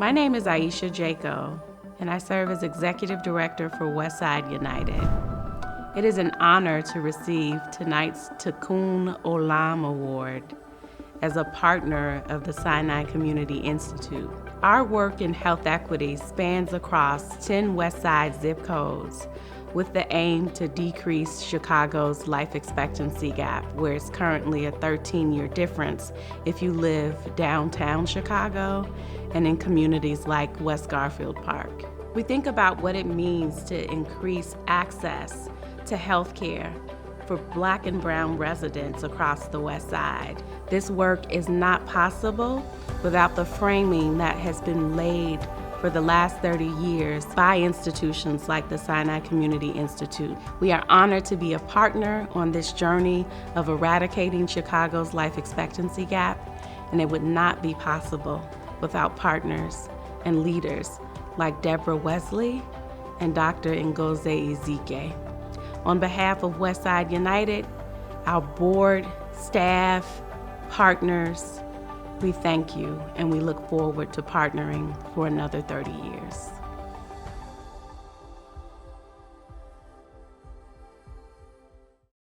My name is Ayesha Jaco, and I serve as Executive Director for Westside United. It is an honor to receive tonight's Tikkun Olam Award as a partner of the Sinai Community Institute. Our work in health equity spans across 10 Westside zip codes with the aim to decrease Chicago's life expectancy gap, where it's currently a 13-year difference if you live downtown Chicago and in communities like West Garfield Park. We think about what it means to increase access to health care for Black and Brown residents across the West Side. This work is not possible without the framing that has been laid for the last 30 years by institutions like the Sinai Community Institute. We are honored to be a partner on this journey of eradicating Chicago's life expectancy gap, and it would not be possible without partners and leaders like Deborah Wesley and Dr. Ngozi Ezike. On behalf of Westside United, our board, staff, partners, we thank you and we look forward to partnering for another 30 years.